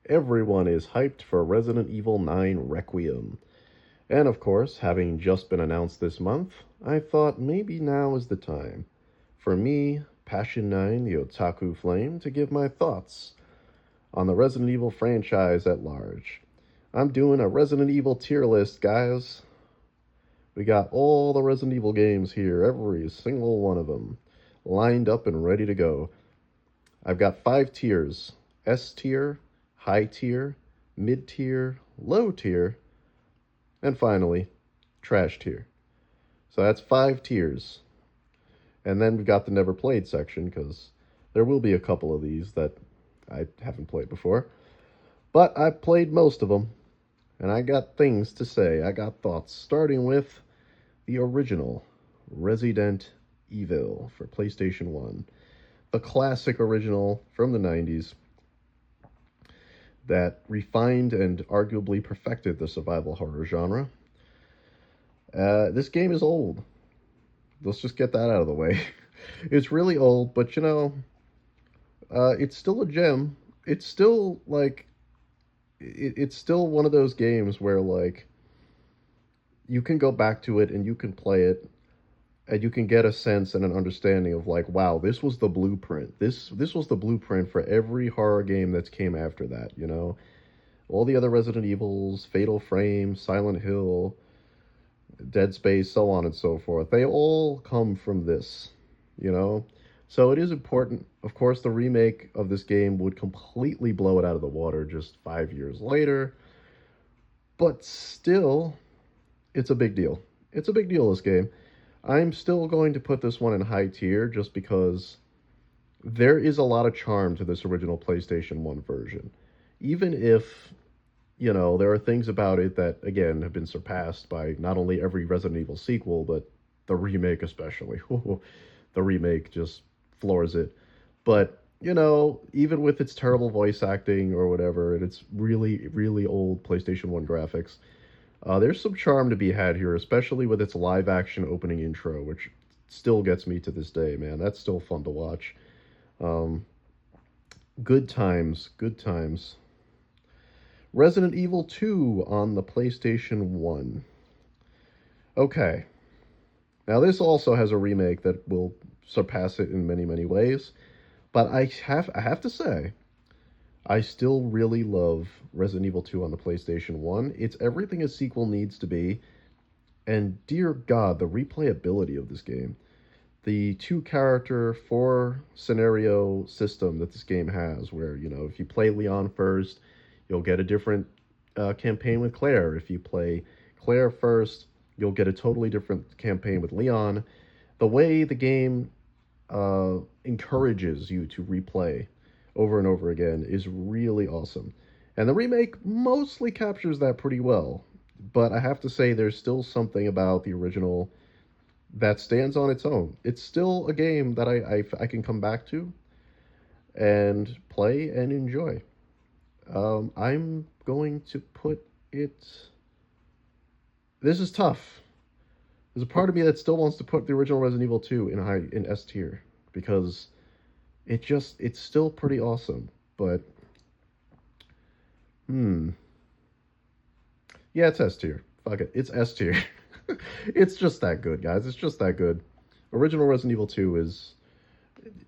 Everyone is hyped for Resident Evil 9 Requiem. And of course, having just been announced this month, I thought maybe now is the time for me, Passion 9, the Otaku Flame, to give my thoughts on the Resident Evil franchise at large. I'm doing a Resident Evil tier list, guys. We got all the Resident Evil games here, every single one of them, lined up and ready to go. I've got 5 tiers: S tier, high tier, mid tier, low tier, and finally, trash tier. So that's 5 tiers. And then we've got the never played section, because there will be a couple of these that I haven't played before. But I've played most of them, and I got things to say. I got thoughts, starting with the original Resident Evil for PlayStation 1. The classic original from the 90s that refined and arguably perfected the survival horror genre. This game is old. Let's just get that out of the way. It's really old, but it's still a gem. It's still like it's still one of those games where like you can go back to it and you can play it and you can get a sense and an understanding of like, wow, this was the blueprint. This was the blueprint for every horror game that's came after that. All the other Resident Evils, Fatal Frame, Silent Hill, Dead Space, so on and so forth. They all come from this, you know? So it is important. Of course, the remake of this game would completely blow it out of the water just 5 years later. But still, it's a big deal. It's a big deal, this game. I'm still going to put this one in high tier just because there is a lot of charm to this original PlayStation 1 version. Even if, there are things about it that, again, have been surpassed by not only every Resident Evil sequel, but the remake especially. The remake just floors it. But, even with its terrible voice acting or whatever, and its really, really old PlayStation 1 graphics, there's some charm to be had here, especially with its live action opening intro, which still gets me to this day, man. That's still fun to watch. Um, Good times, good times. Resident Evil 2 on the PlayStation 1. Okay. Now, this also has a remake that will surpass it in many, many ways. But I have to say, I still really love Resident Evil 2 on the PlayStation 1. It's everything a sequel needs to be. And dear God, the replayability of this game. The 2 character, 4 scenario system that this game has, where, if you play Leon first, you'll get a different campaign with Claire. If you play Claire first, you'll get a totally different campaign with Leon. The way the game encourages you to replay over and over again is really awesome. And the remake mostly captures that pretty well. But I have to say, there's still something about the original that stands on its own. It's still a game that I can come back to and play and enjoy. I'm going to put it. This is tough. There's a part of me that still wants to put the original Resident Evil 2 in S tier because it's still pretty awesome. But yeah, it's S tier. Fuck it, it's S tier. It's just that good, guys. It's just that good. Original Resident Evil 2 is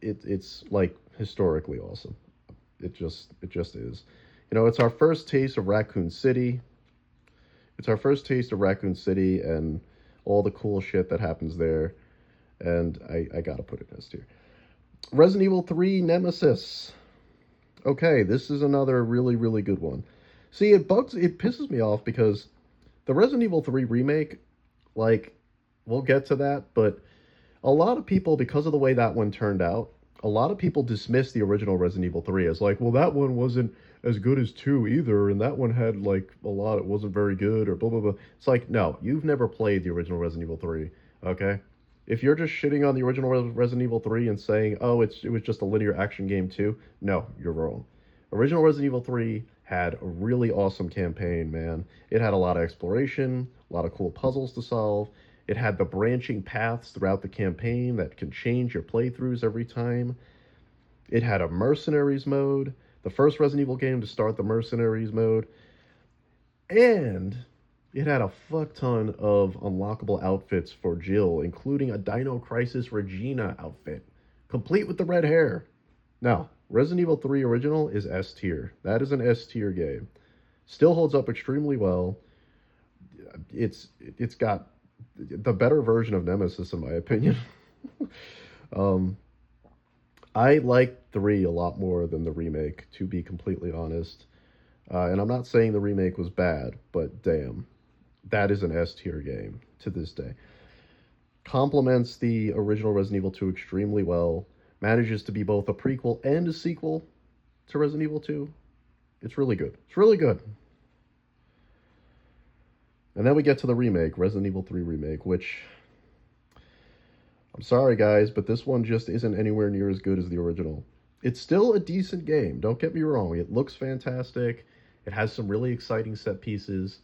it's like historically awesome. It just is. It's our first taste of Raccoon City. It's our first taste of Raccoon City and all the cool shit that happens there. And I gotta put it S tier. Resident Evil 3 Nemesis. Okay, this is another really, really good one. See, it pisses me off because the Resident Evil 3 remake, like, we'll get to that, but a lot of people, because of the way that one turned out, a lot of people dismiss the original Resident Evil 3 as like, well, that one wasn't as good as 2 either, and that one had like a lot, it wasn't very good, or blah, blah, blah. It's like, no, you've never played the original Resident Evil 3, okay? If you're just shitting on the original Resident Evil 3 and saying, oh, it was just a linear action game too, no, you're wrong. Original Resident Evil 3 had a really awesome campaign, man. It had a lot of exploration, a lot of cool puzzles to solve. It had the branching paths throughout the campaign that can change your playthroughs every time. It had a mercenaries mode The first Resident Evil game to start the Mercenaries mode, and it had a fuck ton of unlockable outfits for Jill, including a Dino Crisis Regina outfit, complete with the red hair. Now, Resident Evil 3 Original is S tier. That is an S tier game. Still holds up extremely well. It's got the better version of Nemesis, in my opinion. um, I like 3 a lot more than the remake, to be completely honest. And I'm not saying the remake was bad, but damn, that is an S tier game to this day. Complements the original Resident Evil 2 extremely well. Manages to be both a prequel and a sequel to Resident Evil 2. It's really good. It's really good. And then we get to the remake, Resident Evil 3 Remake, which, I'm sorry guys, but this one just isn't anywhere near as good as the original. It's still a decent game, don't get me wrong. It looks fantastic. It has some really exciting set pieces.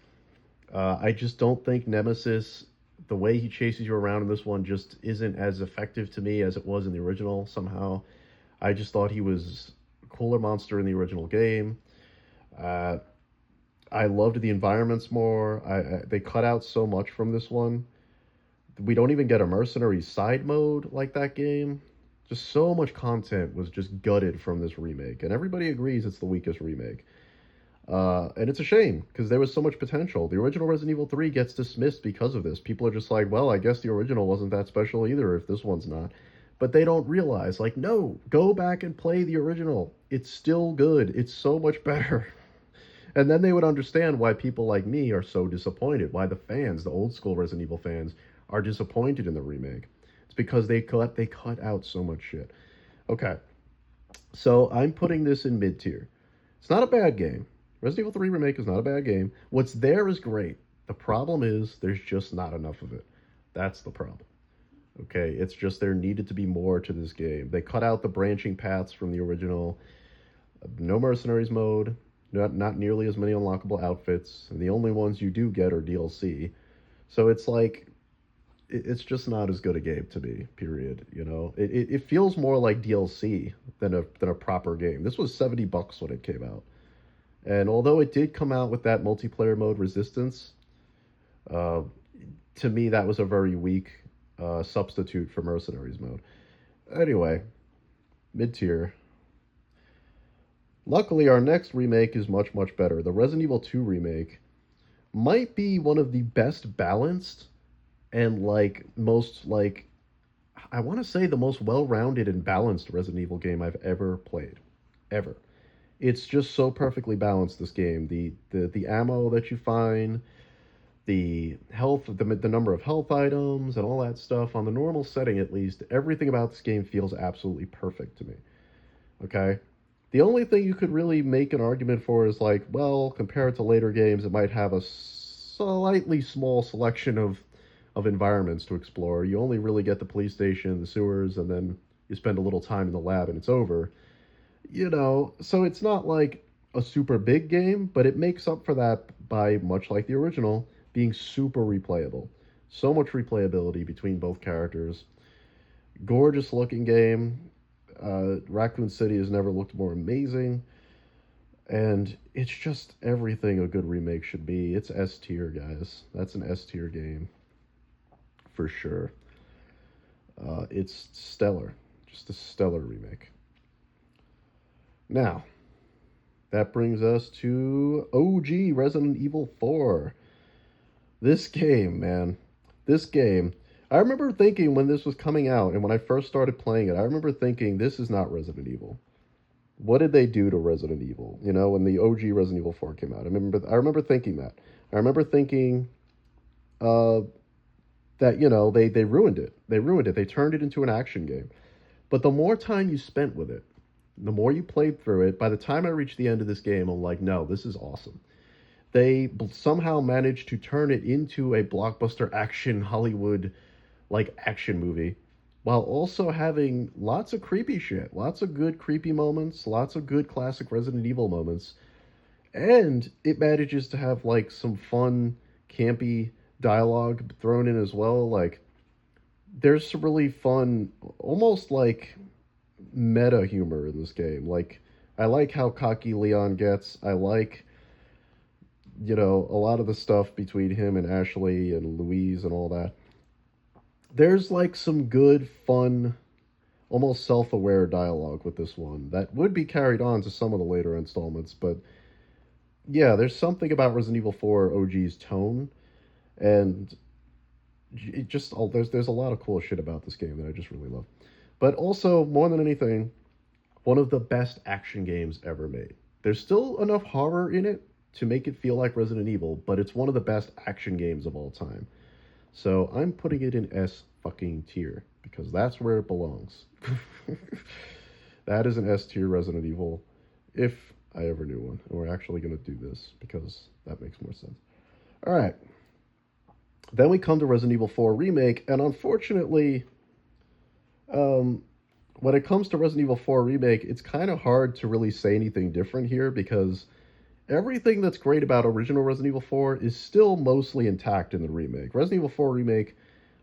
I just don't think Nemesis, the way he chases you around in this one, just isn't as effective to me as it was in the original somehow. I just thought he was a cooler monster in the original game. I loved the environments more. They cut out so much from this one. We don't even get a mercenary side mode like that game. Just so much content was just gutted from this remake, and everybody agrees it's the weakest remake. And it's a shame, because there was so much potential. The original Resident Evil 3 gets dismissed because of this. People are just like, well, I guess the original wasn't that special either if this one's not. But they don't realize, like, no, go back and play the original. It's still good. It's so much better. And then they would understand why people like me are so disappointed, why the fans, the old school Resident Evil fans, are disappointed in the remake. It's because they cut out so much shit. Okay, so I'm putting this in mid-tier. It's not a bad game. Resident Evil 3 Remake is not a bad game. What's there is great. The problem is there's just not enough of it. That's the problem. Okay, it's just there needed to be more to this game. They cut out the branching paths from the original. No mercenaries mode. Not nearly as many unlockable outfits. And the only ones you do get are DLC. So it's like, it's just not as good a game to me, period. You know, it feels more like DLC than a proper game. This was $70 when it came out. And although it did come out with that multiplayer mode Resistance, to me that was a very weak substitute for Mercenaries mode. Anyway, mid-tier. Luckily, our next remake is much, much better. The Resident Evil 2 remake might be one of the best balanced and, like, most, like, I want to say the most well-rounded and balanced Resident Evil game I've ever played. Ever. It's just so perfectly balanced, this game. The ammo that you find, the health, the number of health items, and all that stuff, on the normal setting at least, everything about this game feels absolutely perfect to me. Okay? The only thing you could really make an argument for is like, well, compared to later games, it might have a slightly small selection of environments to explore. You only really get the police station, the sewers, and then you spend a little time in the lab and it's over. You know, so it's not like a super big game, but it makes up for that by, much like the original, being super replayable. So much replayability between both characters. Gorgeous looking game. Raccoon City has never looked more amazing. And it's just everything a good remake should be. It's S tier, guys. That's an S tier game. For sure. It's stellar. Just a stellar remake. Now, that brings us to OG Resident Evil 4. This game, man. This game. I remember thinking when this was coming out and when I first started playing it, I remember thinking, this is not Resident Evil. What did they do to Resident Evil? You know, when the OG Resident Evil 4 came out. I remember thinking that. I remember thinking that, you know, they ruined it. They ruined it. They turned it into an action game. But the more time you spent with it, the more you played through it, by the time I reached the end of this game, I'm like, no, this is awesome. They somehow managed to turn it into a blockbuster action Hollywood, like, action movie, while also having lots of creepy shit, lots of good creepy moments, lots of good classic Resident Evil moments, and it manages to have, like, some fun, campy dialogue thrown in as well. Like, there's some really fun, almost like meta humor in this game. Like, I like how cocky Leon gets. I like, a lot of the stuff between him and Ashley and Louise and all that. There's like some good, fun, almost self aware dialogue with this one that would be carried on to some of the later installments. But yeah, there's something about Resident Evil 4 OG's tone, and it just there's a lot of cool shit about this game that I just really love. But also, more than anything, one of the best action games ever made. There's still enough horror in it to make it feel like Resident Evil, but it's one of the best action games of all time. So I'm putting it in S fucking tier because that's where it belongs. That is an S tier Resident Evil if I ever knew one. And we're actually going to do this because that makes more sense. All right. Then we come to Resident Evil 4 Remake, and unfortunately, when it comes to Resident Evil 4 Remake, it's kind of hard to really say anything different here because everything that's great about original Resident Evil 4 is still mostly intact in the remake. Resident Evil 4 Remake,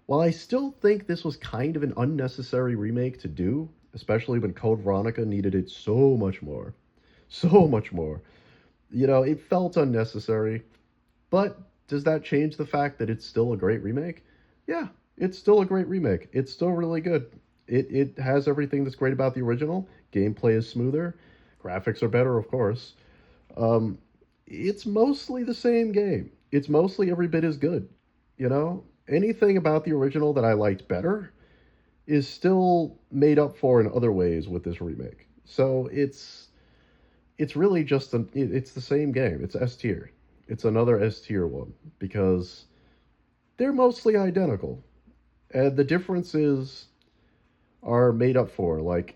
while I still think this was kind of an unnecessary remake to do, especially when Code Veronica needed it so much more, it felt unnecessary. But does that change the fact that it's still a great remake? Yeah, it's still a great remake. It's still really good. It has everything that's great about the original. Gameplay is smoother. Graphics are better, of course. It's mostly the same game. It's mostly every bit as good. Anything about the original that I liked better is still made up for in other ways with this remake. So it's really just it's the same game. It's S tier. It's another S tier one because they're mostly identical, and the differences are made up for. Like,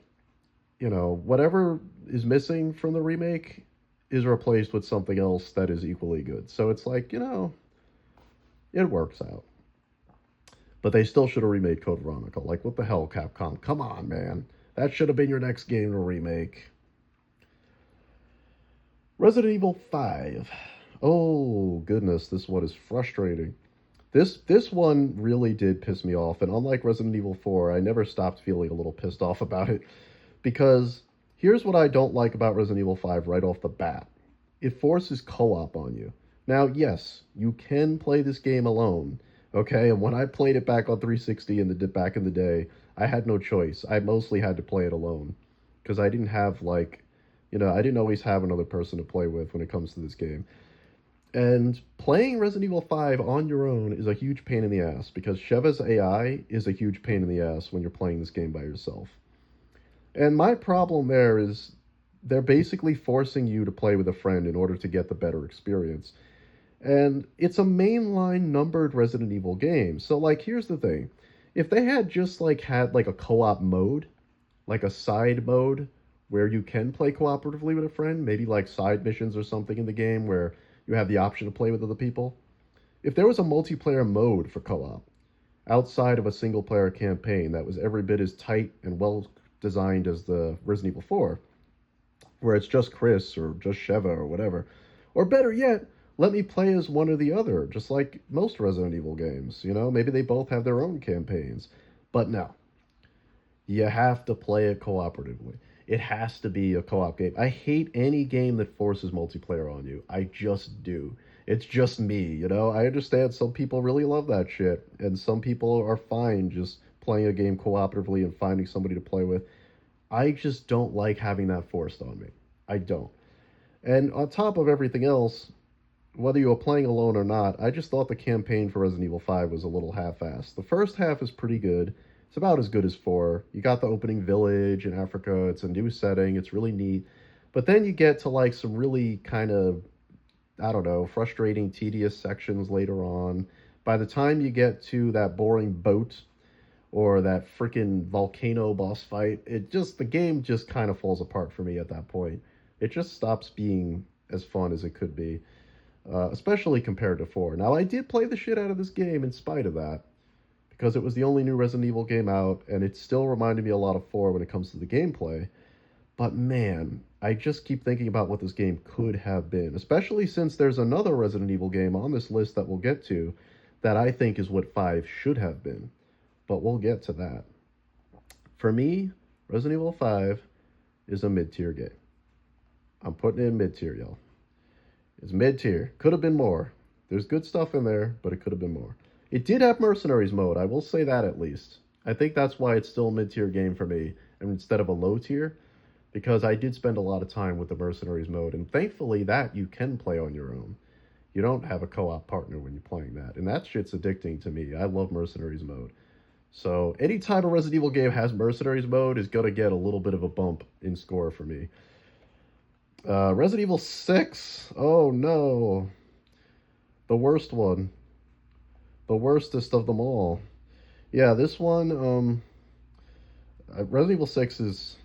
whatever is missing from the remake is replaced with something else that is equally good. So it's like, it works out. But they still should have remade Code Veronica. Like, what the hell, Capcom? Come on, man. That should have been your next game to remake. Resident Evil 5. Oh, goodness, this one is frustrating. This one really did piss me off, and unlike Resident Evil 4, I never stopped feeling a little pissed off about it, because here's what I don't like about Resident Evil 5 right off the bat. It forces co-op on you. Now, yes, you can play this game alone, okay? And when I played it back on 360 back in the day, I had no choice. I mostly had to play it alone, because I didn't have, I didn't always have another person to play with when it comes to this game. And playing Resident Evil 5 on your own is a huge pain in the ass because Sheva's AI is a huge pain in the ass when you're playing this game by yourself. And my problem there is they're basically forcing you to play with a friend in order to get the better experience. And it's a mainline numbered Resident Evil game. So here's the thing. If they had just had a co-op mode, like a side mode where you can play cooperatively with a friend, maybe side missions or something in the game where you have the option to play with other people. If there was a multiplayer mode for co-op, outside of a single-player campaign that was every bit as tight and well-designed as the Resident Evil 4, where it's just Chris or just Sheva or whatever, or better yet, let me play as one or the other, just like most Resident Evil games. Maybe they both have their own campaigns. But no. You have to play it cooperatively. It has to be a co-op game. I hate any game that forces multiplayer on you. I just do. It's just me, I understand some people really love that shit, and some people are fine just playing a game cooperatively and finding somebody to play with. I just don't like having that forced on me. I don't. And on top of everything else, whether you were playing alone or not, I just thought the campaign for Resident Evil 5 was a little half-assed. The first half is pretty good. It's about as good as 4. You got the opening village in Africa. It's a new setting. It's really neat. But then you get to some really kind of, I don't know, frustrating, tedious sections later on. By the time you get to that boring boat or that freaking volcano boss fight, the game just kind of falls apart for me at that point. It just stops being as fun as it could be, especially compared to 4. Now, I did play the shit out of this game in spite of that, because it was the only new Resident Evil game out, and it still reminded me a lot of 4 when it comes to the gameplay. But man, I just keep thinking about what this game could have been, especially since there's another Resident Evil game on this list that we'll get to that I think is what 5 should have been. But we'll get to that. For me, Resident Evil 5 is a mid-tier game. I'm putting it in mid tier, y'all. It's mid tier. Could have been more. There's good stuff in there, but it could have been more. It did have Mercenaries mode. I will say that at least. I think that's why it's still a mid tier game for me, and instead of a low tier, because I did spend a lot of time with the Mercenaries mode, and thankfully that you can play on your own. You don't have a co-op partner when you're playing that, and that shit's addicting to me. I love Mercenaries mode. So anytime a Resident Evil game has Mercenaries mode is gonna get a little bit of a bump in score for me. Resident Evil 6. Oh no. The worst one. The worstest of them all. Yeah, this one, Resident Evil 6 is...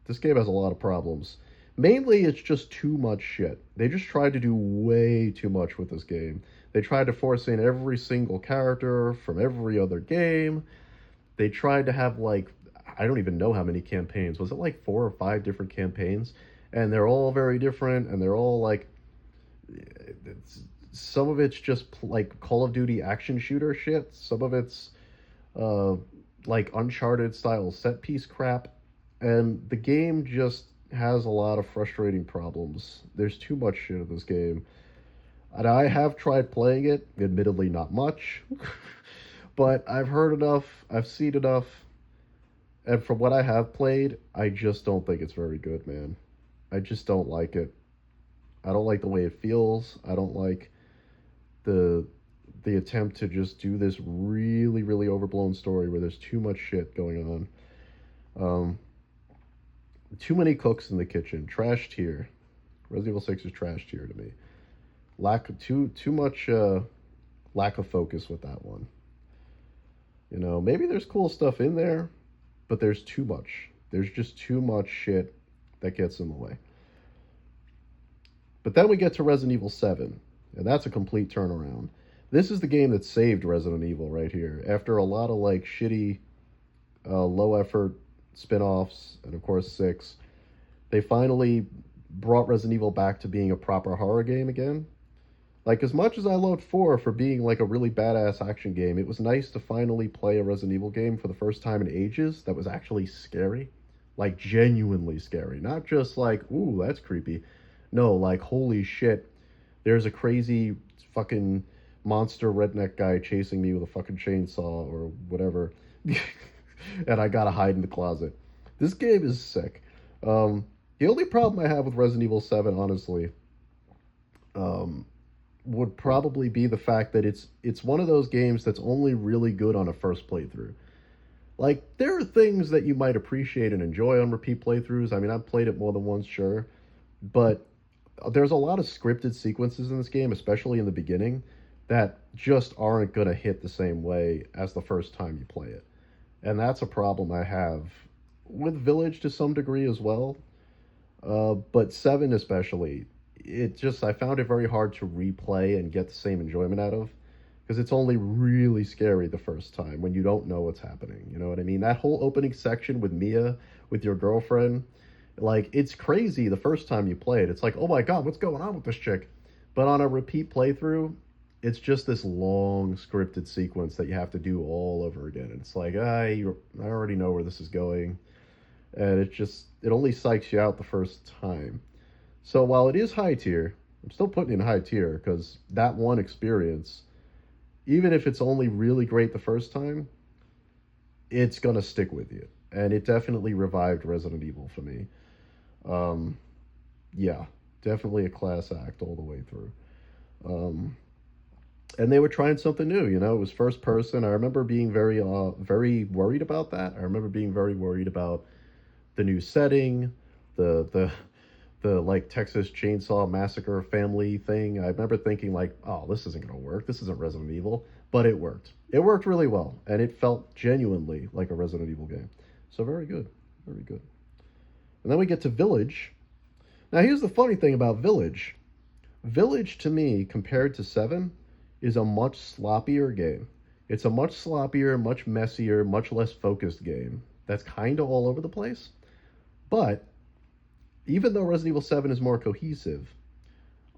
This game has a lot of problems. Mainly, it's just too much shit. They just tried to do way too much with this game. They tried to force in every single character from every other game. They tried to have, like, I don't even know how many campaigns. Was it like 4 or 5 different campaigns? And they're all very different, and they're all, like... some of it's just, like, Call of Duty action shooter shit. Some of it's, like, Uncharted-style set-piece crap. And the game just has a lot of frustrating problems. There's too much shit in this game. And I have tried playing it, admittedly not much, but I've heard enough, I've seen enough, and from what I have played, I just don't think it's very good, man. I just don't like it. I don't like the way it feels. I don't like the attempt to just do this really, really overblown story where there's too much shit going on. Too many cooks in the kitchen. Trash tier. Resident Evil 6 is trash tier to me. Too much lack of focus with that one. You know, maybe there's cool stuff in there, but there's too much. There's just too much shit that gets in the way. But then we get to Resident Evil 7, and that's a complete turnaround. This is the game that saved Resident Evil right here. After a lot of, like, shitty, low-effort spin-offs, and of course 6, they finally brought Resident Evil back to being a proper horror game again. Like, as much as I loved 4 for being, like, a really badass action game, it was nice to finally play a Resident Evil game for the first time in ages that was actually scary. Like, genuinely scary. Not just like, ooh, that's creepy. No, like, holy shit, there's a crazy fucking monster redneck guy chasing me with a fucking chainsaw or whatever. And I gotta hide in the closet. This game is sick. The only problem I have with Resident Evil 7, honestly, would probably be the fact that it's one of those games that's only really good on a first playthrough. Like, there are things that you might appreciate and enjoy on repeat playthroughs. I mean, I've played it more than once, sure. But there's a lot of scripted sequences in this game, especially in the beginning, that just aren't going to hit the same way as the first time you play it. And that's a problem I have with Village to some degree as well. But 7 especially, I found it very hard to replay and get the same enjoyment out of. Because it's only really scary the first time when you don't know what's happening. You know what I mean? That whole opening section with Mia, with your girlfriend, like, it's crazy the first time you play it. It's like, oh my god, what's going on with this chick? But on a repeat playthrough, it's just this long scripted sequence that you have to do all over again. It's like, I already know where this is going. And it only psychs you out the first time. So while it is high tier, I'm still putting it in high tier because that one experience, even if it's only really great the first time, it's going to stick with you. And it definitely revived Resident Evil for me. Yeah, definitely a class act all the way through. And they were trying something new, you know, it was first person. I remember being very worried about that. I remember being very worried about the new setting, the like Texas Chainsaw Massacre family thing. I remember thinking like, oh, this isn't going to work. This isn't Resident Evil. But it worked. It worked really well. And it felt genuinely like a Resident Evil game. So very good. Very good. And then we get to Village. Now here's the funny thing about Village. Village to me, compared to 7, is a much sloppier game. It's a much sloppier, much messier, much less focused game. That's kind of all over the place. But even though Resident Evil 7 is more cohesive,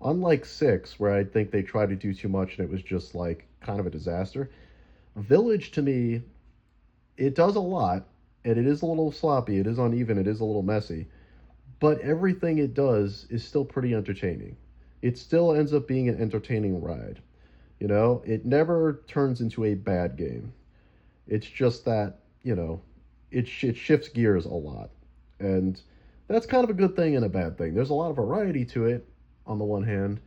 unlike 6, where I think they tried to do too much and it was just like kind of a disaster, Village to me, it does a lot, and it is a little sloppy, it is uneven, it is a little messy, but everything it does is still pretty entertaining. It still ends up being an entertaining ride. You know, it never turns into a bad game. It's just that, it shifts gears a lot. And that's kind of a good thing and a bad thing. There's a lot of variety to it on the one hand,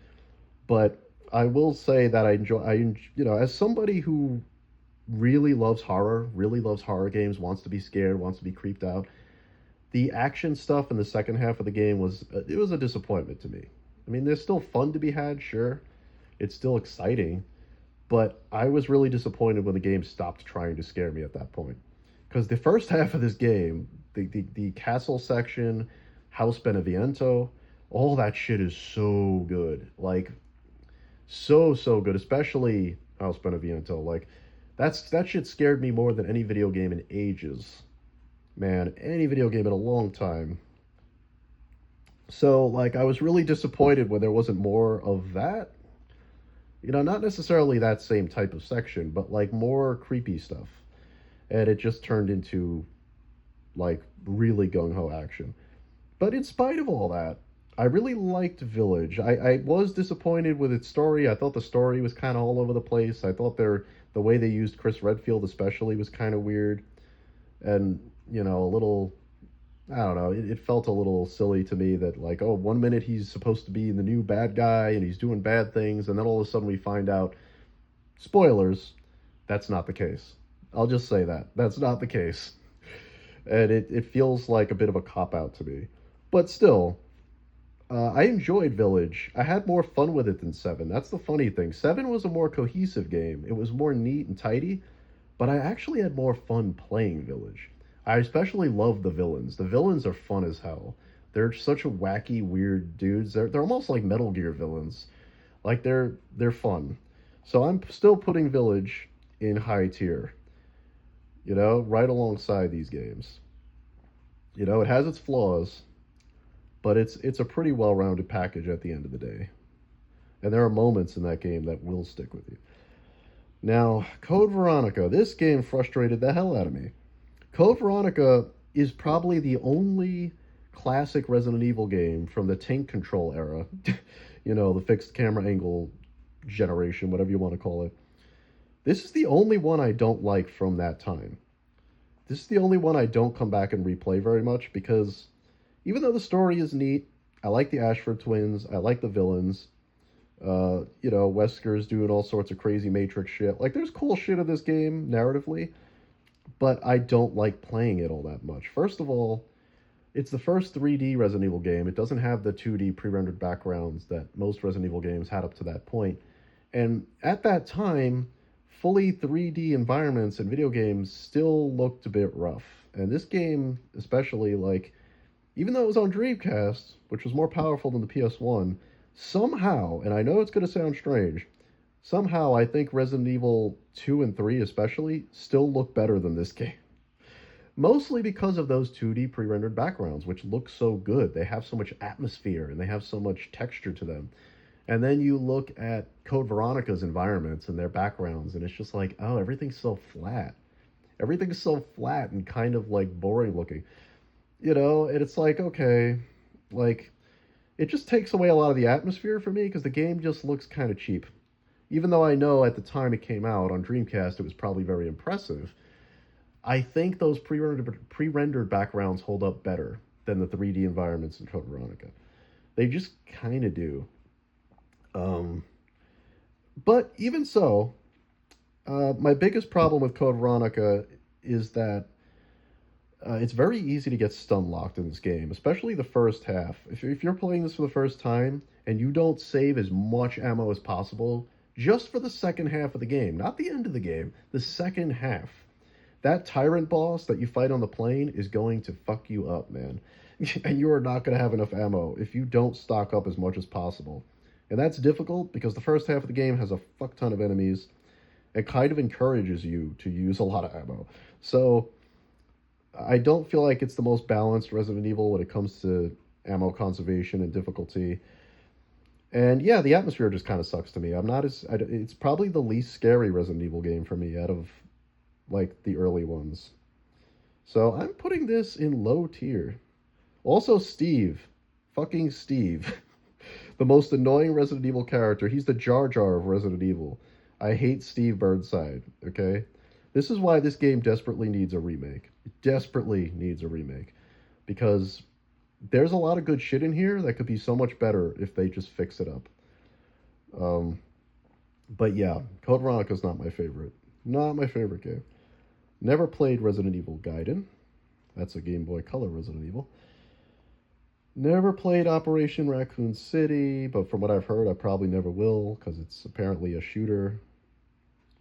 but I will say that as somebody who really loves horror games, wants to be scared, wants to be creeped out, the action stuff in the second half of the game was a disappointment to me. I mean, there's still fun to be had, sure. It's still exciting, but I was really disappointed when the game stopped trying to scare me at that point. Because the first half of this game, the castle section, House Beneviento, all that shit is so good. Like, so good, especially House Beneviento. Like, that shit scared me more than any video game in ages. Man, any video game in a long time. So, like, I was really disappointed when there wasn't more of that. Not necessarily that same type of section, but like more creepy stuff. And it just turned into like really gung ho action. But in spite of all that, I really liked Village. I was disappointed with its story. I thought the story was kind of all over the place. I thought the way they used Chris Redfield especially was kind of weird, and a little. I don't know. It felt a little silly to me that like, oh, one minute he's supposed to be the new bad guy and he's doing bad things, and then all of a sudden we find out, spoilers, that's not the case. I'll just say that that's not the case, and it feels like a bit of a cop out to me. But still, I enjoyed Village. I had more fun with it than Seven. That's the funny thing. Seven was a more cohesive game. It was more neat and tidy, but I actually had more fun playing Village. I especially love the villains. The villains are fun as hell. They're such a wacky, weird dudes. They're almost like Metal Gear villains. Like they're fun. So I'm still putting Village in high tier. Right alongside these games. It has its flaws, but it's a pretty well-rounded package at the end of the day. And there are moments in that game that will stick with you. Now, Code Veronica. This game frustrated the hell out of me. Code Veronica is probably the only classic Resident Evil game from the tank control era. The fixed camera angle generation, whatever you want to call it. This is the only one I don't like from that time. This is the only one I don't come back and replay very much because even though the story is neat, I like the Ashford twins, I like the villains. Wesker's doing all sorts of crazy Matrix shit. Like, there's cool shit in this game, narratively, but I don't like playing it all that much. First of all, it's the first 3D Resident Evil game. It doesn't have the 2D pre-rendered backgrounds that most Resident Evil games had up to that point. And at that time, fully 3D environments in video games still looked a bit rough. And this game, especially, like, even though it was on Dreamcast, which was more powerful than the PS1, somehow, and I know it's going to sound strange, somehow I think Resident Evil 2 and 3 especially still look better than this game. Mostly because of those 2D pre-rendered backgrounds, which look so good. They have so much atmosphere and they have so much texture to them. And then you look at Code Veronica's environments and their backgrounds, and it's just like, oh, everything's so flat. Everything's so flat and kind of like boring looking. And it's like, okay, like, it just takes away a lot of the atmosphere for me because the game just looks kind of cheap. Even though I know at the time it came out on Dreamcast, it was probably very impressive. I think those pre-rendered backgrounds hold up better than the 3D environments in Code Veronica. They just kind of do. But even so, my biggest problem with Code Veronica is that it's very easy to get stun locked in this game, especially the first half. If you're playing this for the first time and you don't save as much ammo as possible, just for the second half of the game, not the end of the game, the second half, that tyrant boss that you fight on the plane is going to fuck you up, man. And you are not going to have enough ammo if you don't stock up as much as possible. And that's difficult because the first half of the game has a fuck ton of enemies. It kind of encourages you to use a lot of ammo. So I don't feel like it's the most balanced Resident Evil when it comes to ammo conservation and difficulty. And yeah, the atmosphere just kind of sucks to me. It's probably the least scary Resident Evil game for me out of like the early ones. So I'm putting this in low tier. Also, Steve. Fucking Steve. The most annoying Resident Evil character. He's the Jar Jar of Resident Evil. I hate Steve Burnside, okay? This is why this game desperately needs a remake. It desperately needs a remake. Because there's a lot of good shit in here that could be so much better if they just fix it up. Um, but yeah, Code Veronica's not my favorite. Not my favorite game. Never played Resident Evil Gaiden. That's a Game Boy Color Resident Evil. Never played Operation Raccoon City, but from what I've heard, I probably never will because it's apparently a shooter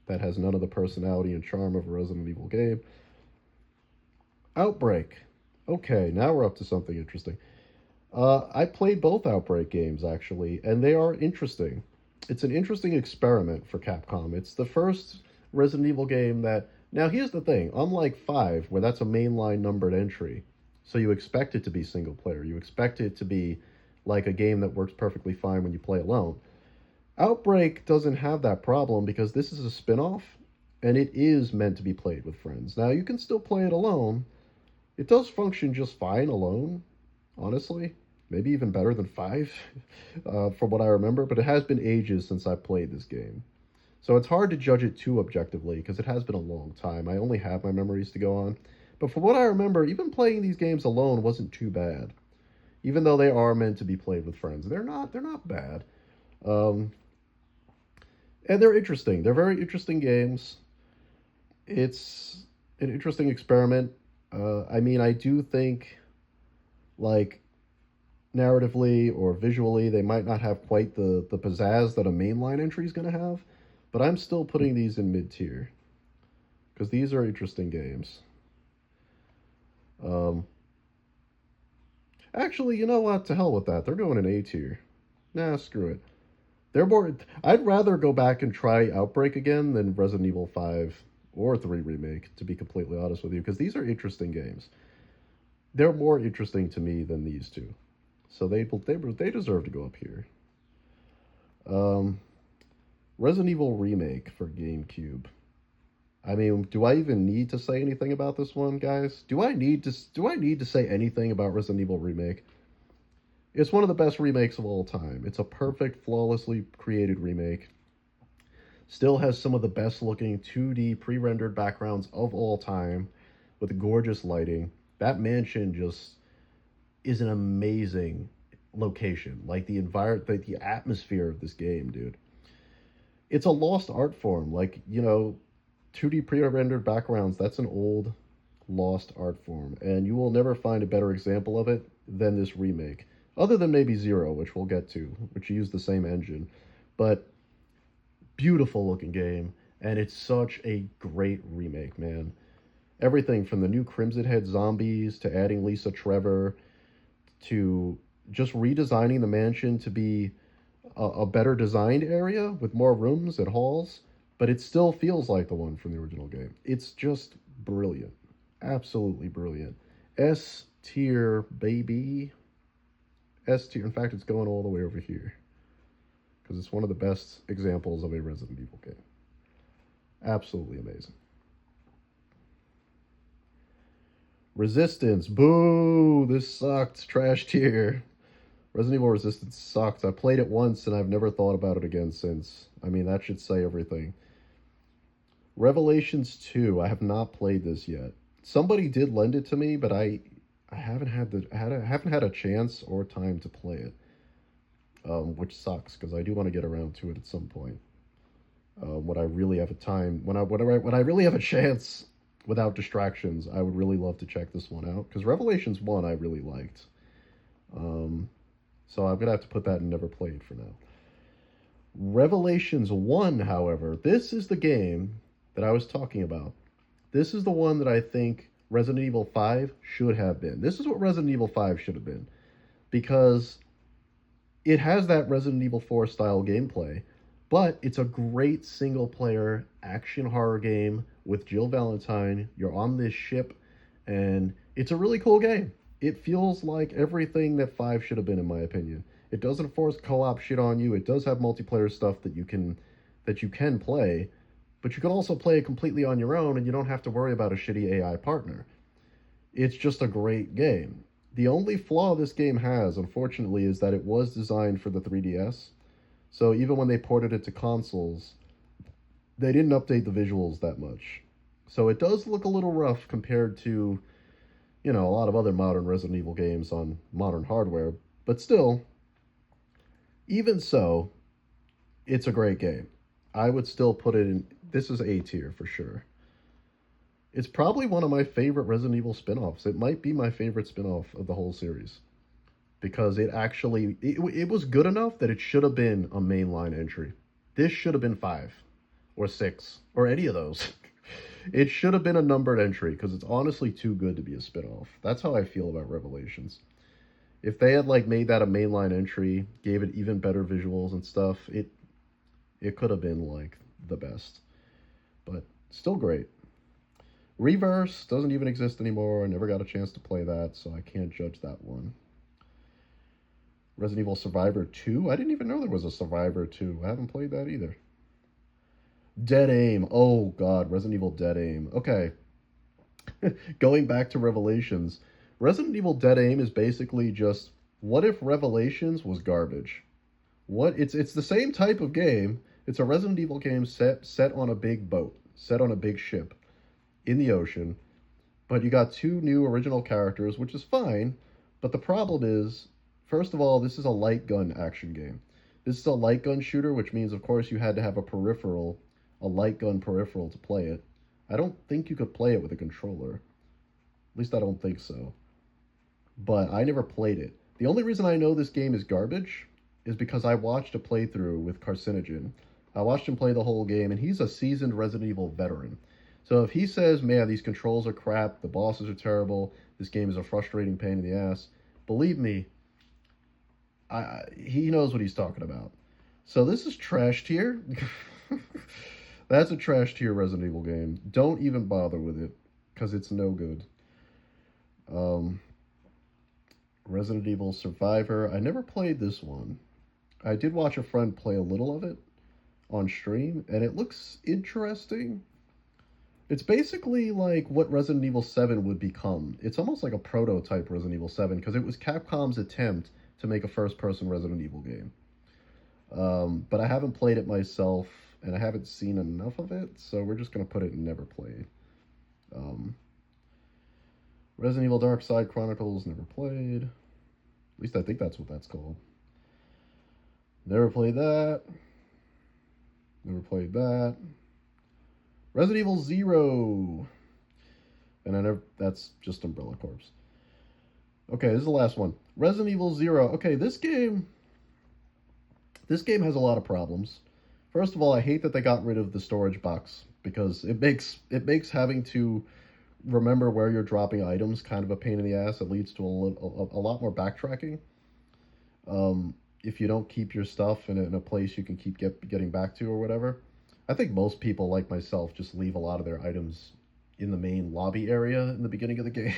that has none of the personality and charm of a Resident Evil game. Outbreak. Okay, now we're up to something interesting. I played both Outbreak games actually, and they are interesting. It's an interesting experiment for Capcom. It's the first Resident Evil game that. Now, here's the thing unlike 5, where that's a mainline numbered entry, so you expect it to be single player, you expect it to be like a game that works perfectly fine when you play alone. Outbreak doesn't have that problem because this is a spin off, and it is meant to be played with friends. Now, you can still play it alone. It does function just fine alone, honestly. Maybe even better than 5, from what I remember, but it has been ages since I played this game. So it's hard to judge it too objectively because it has been a long time. I only have my memories to go on. But from what I remember, even playing these games alone wasn't too bad. Even though they are meant to be played with friends. They're not bad. Um, and they're interesting. They're very interesting games. It's an interesting experiment. I mean, I do think, like, narratively or visually, they might not have quite the pizzazz that a mainline entry is going to have, but I'm still putting these in mid tier because these are interesting games. Um, Actually, you know what? To hell with that. They're going in A tier. Nah, screw it. They're more. I'd rather go back and try Outbreak again than Resident Evil 5 or 3 remake. To be completely honest with you, because these are interesting games. They're more interesting to me than these two. So they deserve to go up here. Um, Resident Evil Remake for GameCube. I mean, do I even need to say anything about this one, guys? Do I need to say anything about Resident Evil Remake? It's one of the best remakes of all time. It's a perfect, flawlessly created remake. Still has some of the best looking 2D pre-rendered backgrounds of all time with gorgeous lighting. That mansion just is an amazing location. Like the atmosphere of this game, dude. It's a lost art form. Like, 2D pre-rendered backgrounds, that's an old lost art form, and you will never find a better example of it than this remake. Other than maybe Zero, which we'll get to, which used the same engine. But beautiful looking game, and it's such a great remake, man. Everything from the new Crimson Head zombies to adding Lisa Trevor to just redesigning the mansion to be a better designed area with more rooms and halls, but it still feels like the one from the original game. It's just brilliant. Absolutely brilliant. S tier, baby. S tier. In fact, it's going all the way over here because it's one of the best examples of a Resident Evil game. Absolutely amazing. Resistance. Boo! This sucked. Trash tier. Resident Evil Resistance sucked. I played it once and I've never thought about it again since. I mean, that should say everything. Revelations 2. I have not played this yet. Somebody did lend it to me, but I haven't had a chance or time to play it, which sucks because I do want to get around to it at some point. When I really have a time, when I really have a chance without distractions, I would really love to check this one out because Revelations 1 I really liked. Um, so I'm gonna have to put that in never played for now. Revelations 1, however, this is the game that I was talking about. This is the one that I think Resident Evil 5 should have been. This is what Resident Evil 5 should have been. Because it has that Resident Evil 4 style gameplay, but it's a great single player action horror game with Jill Valentine. You're on this ship, and it's a really cool game. It feels like everything that 5 should have been, in my opinion. It doesn't force co-op shit on you. It does have multiplayer stuff that you can play, but you can also play it completely on your own, and you don't have to worry about a shitty AI partner. It's just a great game. The only flaw this game has, unfortunately, is that it was designed for the 3DS. So even when they ported it to consoles, they didn't update the visuals that much. So it does look a little rough compared to, a lot of other modern Resident Evil games on modern hardware. But still, even so, it's a great game. I would still put it in. This is A tier for sure. It's probably one of my favorite Resident Evil spin-offs. It might be my favorite spin-off of the whole series because it was good enough that it should have been a mainline entry. This should have been 5 or 6 or any of those. It should have been a numbered entry because it's honestly too good to be a spin-off. That's how I feel about Revelations. If they had like made that a mainline entry, gave it even better visuals and stuff, it could have been like the best. But still great. Reverse doesn't even exist anymore. I never got a chance to play that, so I can't judge that one. Resident Evil Survivor 2? I didn't even know there was a Survivor 2. I haven't played that either. Dead Aim. Oh god, Resident Evil Dead Aim. Okay. Going back to Revelations, Resident Evil Dead Aim is basically just what if Revelations was garbage? It's the same type of game. It's a Resident Evil game set on a big boat, set on a big ship in the ocean, but you got two new original characters, which is fine. But the problem is, first of all, this is a light gun action game. This is a light gun shooter, which means, of course, you had to have a light gun peripheral to play it. I don't think you could play it with a controller. At least I don't think so. But I never played it. The only reason I know this game is garbage is because I watched a playthrough with Carcinogen. I watched him play the whole game, and he's a seasoned Resident Evil veteran. So if he says, man, these controls are crap, the bosses are terrible, this game is a frustrating pain in the ass, believe me, he knows what he's talking about. So this is trash tier. That's a trash tier Resident Evil game. Don't even bother with it, because it's no good. Resident Evil Survivor. I never played this one. I did watch a friend play a little of it on stream, and it looks interesting. It's basically like what Resident Evil 7 would become. It's almost like a prototype Resident Evil 7 because it was Capcom's attempt to make a first-person Resident Evil game. But I haven't played it myself, and I haven't seen enough of it, so we're just going to put it in never played. Resident Evil Dark Side Chronicles, never played. At least I think that's what that's called. Never played that. Never played that. Resident Evil 0. And that's just Umbrella Corps. Okay, this is the last one. Resident Evil 0. Okay, this game has a lot of problems. First of all, I hate that they got rid of the storage box because it makes having to remember where you're dropping items kind of a pain in the ass. It leads to a lot more backtracking. If you don't keep your stuff in a place you can keep getting back to or whatever. I think most people, like myself, just leave a lot of their items in the main lobby area in the beginning of the game.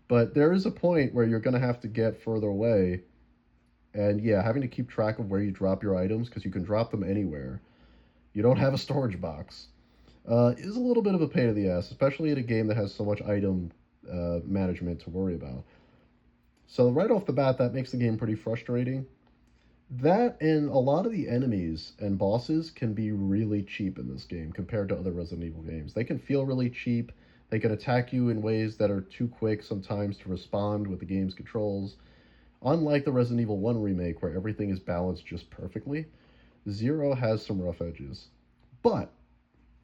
But there is a point where you're going to have to get further away. And yeah, having to keep track of where you drop your items, because you can drop them anywhere. You don't have a storage box. Is a little bit of a pain in the ass, especially in a game that has so much item management to worry about. So right off the bat, that makes the game pretty frustrating. That and a lot of the enemies and bosses can be really cheap in this game compared to other Resident Evil games. They can feel really cheap. They can attack you in ways that are too quick sometimes to respond with the game's controls. Unlike the Resident Evil 1 remake where everything is balanced just perfectly, Zero has some rough edges. But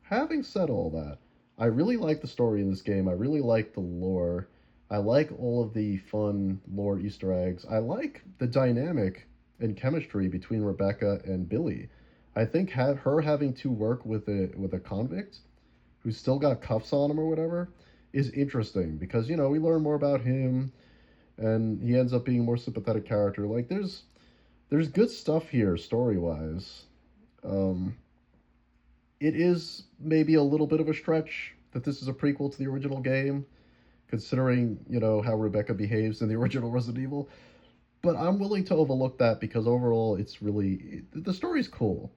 having said all that, I really like the story in this game. I really like the lore. I like all of the fun lore Easter eggs. I like the dynamic and chemistry between Rebecca and Billy. I think her having to work with a convict who's still got cuffs on him or whatever is interesting because we learn more about him and he ends up being a more sympathetic character. Like there's good stuff here story wise. It is maybe a little bit of a stretch that this is a prequel to the original game, considering how Rebecca behaves in the original Resident Evil. But I'm willing to overlook that because overall the story's cool.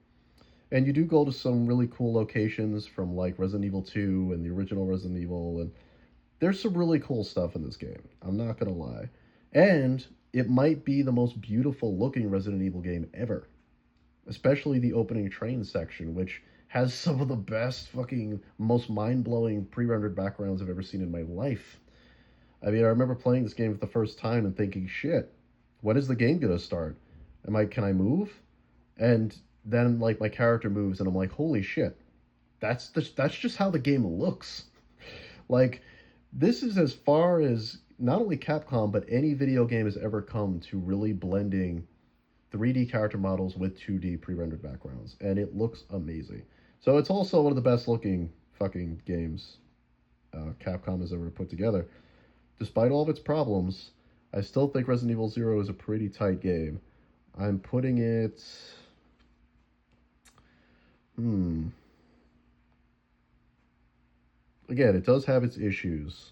And you do go to some really cool locations from like Resident Evil 2 and the original Resident Evil, and There's some really cool stuff in this game. I'm not gonna lie, and it might be the most beautiful looking Resident Evil game ever, especially the opening train section, which has some of the best fucking most mind-blowing pre-rendered backgrounds I've ever seen in my life. I mean, I remember playing this game for the first time and thinking, shit, when is the game gonna start? Can I move? And then like my character moves and I'm like, holy shit, that's just how the game looks. Like, this is as far as not only Capcom but any video game has ever come to really blending 3D character models with 2D pre-rendered backgrounds, and it looks amazing. So it's also one of the best looking fucking games Capcom has ever put together. Despite all of its problems, I still think Resident Evil Zero is a pretty tight game. I'm putting it. Again, it does have its issues,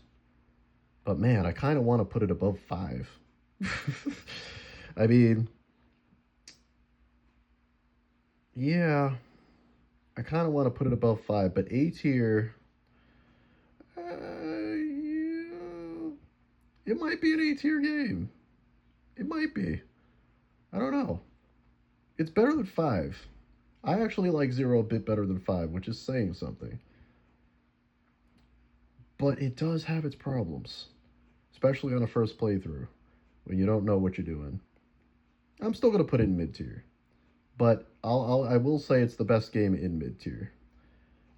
but man, I kind of want to put it above 5. I mean, yeah, I kind of want to put it above 5, but A tier, yeah, it might be an A tier game. It might be. I don't know. It's better than 5. I actually like Zero a bit better than 5, which is saying something. But it does have its problems, especially on a first playthrough when you don't know what you're doing. I'm still gonna put it in mid tier, but I will say it's the best game in mid tier.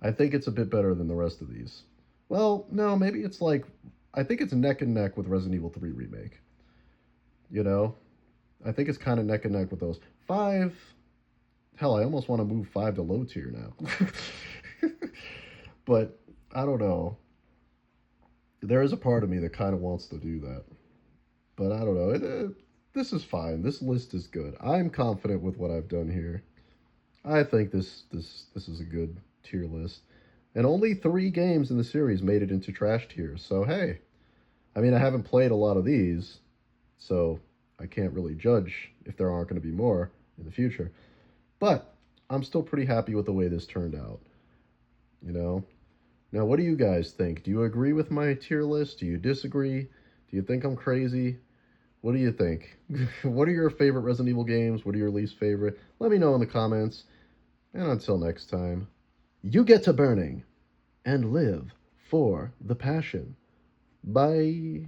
I think it's a bit better than the rest of these. Well, no, maybe it's like I think it's neck and neck with Resident Evil 3 remake. You know, I think it's kind of neck and neck with those. 5, hell, I almost want to move 5 to low tier now. But I don't know. There is a part of me that kind of wants to do that. But I don't know. This is fine. This list is good. I'm confident with what I've done here. I think this is a good tier list. And only 3 games in the series made it into trash tier. So hey, I mean, I haven't played a lot of these, so I can't really judge if there aren't going to be more in the future. But I'm still pretty happy with the way this turned out. You know? Now, what do you guys think? Do you agree with my tier list? Do you disagree? Do you think I'm crazy? What do you think? What are your favorite Resident Evil games? What are your least favorite? Let me know in the comments. And until next time, you get to burning and live for the passion. Bye.